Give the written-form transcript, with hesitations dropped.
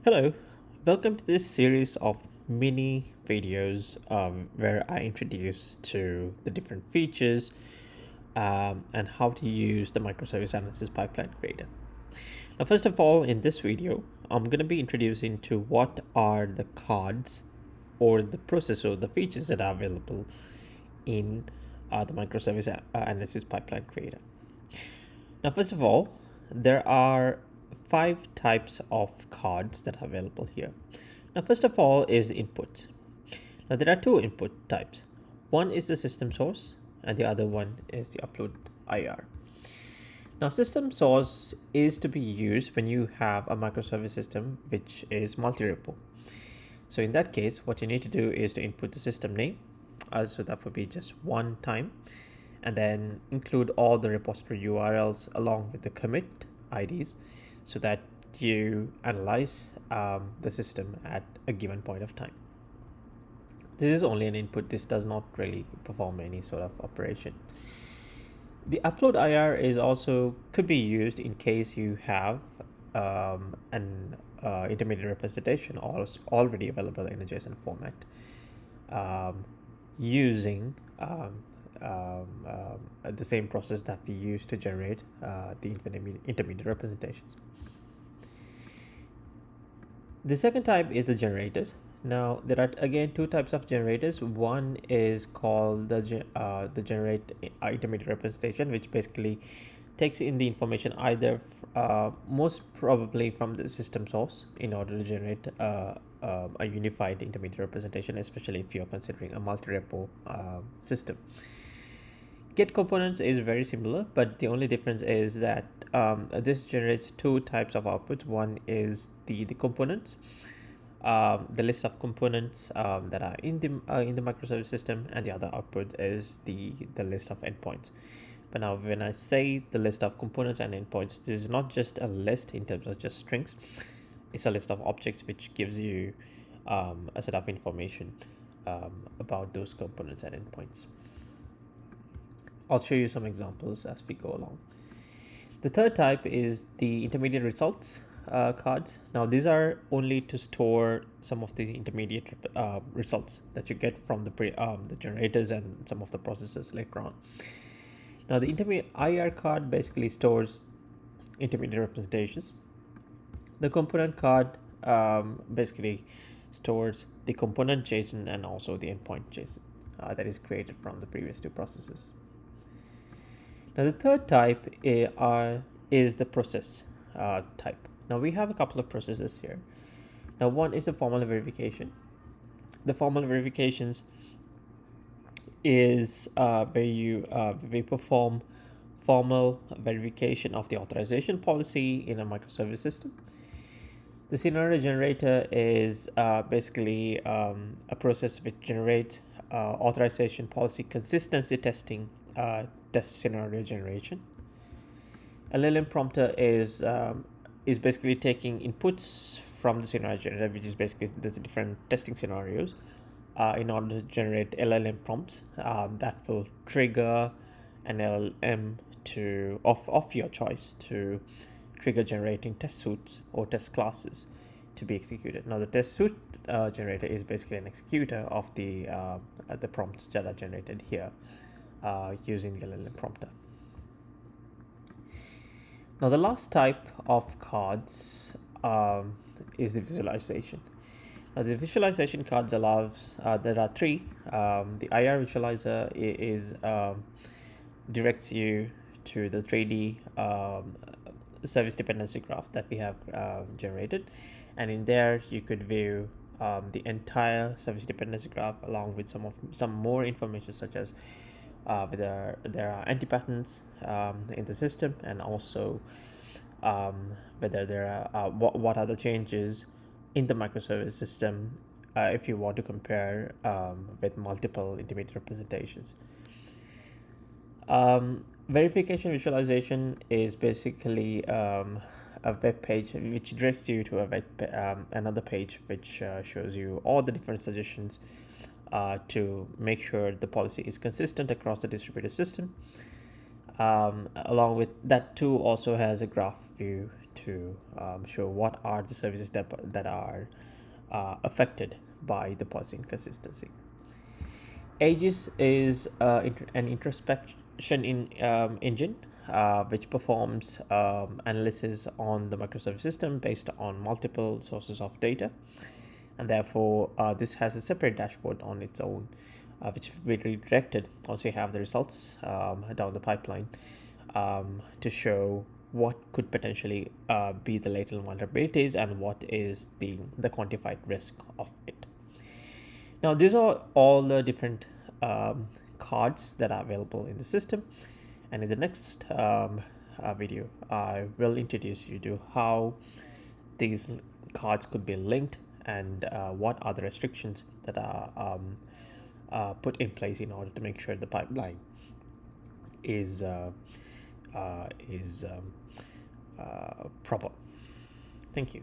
Hello, welcome to this series of mini videos where I introduce to the different features and how to use the microservice analysis pipeline creator. Now, first of all, in this video, I'm going to be introducing to what are the cards or the processor, the features that are available in the microservice analysis pipeline creator. Now, first of all, there are 5 types of cards that are available here. Now, first of all is input. Now, there are 2 input types. One is the system source and the other one is the upload IR. Now, system source is to be used when you have a microservice system which is multi-repo. So in that case, what you need to do is to input the system name. So that would be just one time, and then include all the repository URLs along with the commit IDs so that you analyze the system at a given point of time. This is only an input. This does not really perform any sort of operation. The upload IR is also could be used in case you have an intermediate representation already available in a JSON format using the same process that we use to generate the intermediate representations. The second type is the generators. Now there are again 2 types of generators. One is called the generate intermediate representation, which basically takes in the information either most probably from the system source in order to generate a unified intermediate representation, especially if you're considering a multi-repo system. Get components is very similar, but the only difference is that this generates 2 types of outputs. One is the components, the list of components that are in the microservice system, and the other output is the list of endpoints. But now when I say the list of components and endpoints, this is not just a list in terms of just strings. It's a list of objects which gives you a set of information about those components and endpoints. I'll show you some examples as we go along. The third type is the intermediate results cards. Now these are only to store some of the intermediate results that you get from the generators and some of the processes later on. Now the intermediate IR card basically stores intermediate representations. The component card basically stores the component JSON and also the endpoint JSON that is created from the previous 2 processes. Now the third type is the process type. Now we have a couple of processes here. Now one is the formal verification. The formal verifications is where we perform formal verification of the authorization policy in a microservice system. The scenario generator is basically a process which generates authorization policy consistency testing test scenario generation. LLM prompter is basically taking inputs from the scenario generator, which is basically there's different testing scenarios in order to generate LLM prompts that will trigger an LLM of your choice to trigger generating test suites or test classes to be executed. Now the test suite generator is basically an executor of the prompts that are generated here using the LLM prompter. Now the last type of cards is the visualization. Now the visualization cards allows there are 3. The IR visualizer is directs you to the 3D service dependency graph that we have generated, and in there you could view the entire service dependency graph along with some more information such as whether there are anti-patterns in the system, and also whether there are what are the changes in the microservice system if you want to compare with multiple intermediate representations. Verification visualization is basically a web page which directs you to another page which shows you all the different suggestions to make sure the policy is consistent across the distributed system. Along with that too also has a graph view to show what are the services that are affected by the policy inconsistency. Aegis is an introspection engine which performs analysis on the microservice system based on multiple sources of data, and therefore this has a separate dashboard on its own, which will be redirected once you have the results down the pipeline to show what could potentially be the latent vulnerabilities and what is the quantified risk of it. Now, these are all the different cards that are available in the system. And in the next video, I will introduce you to how these cards could be linked and what are the restrictions that are put in place in order to make sure the pipeline is proper. Thank you.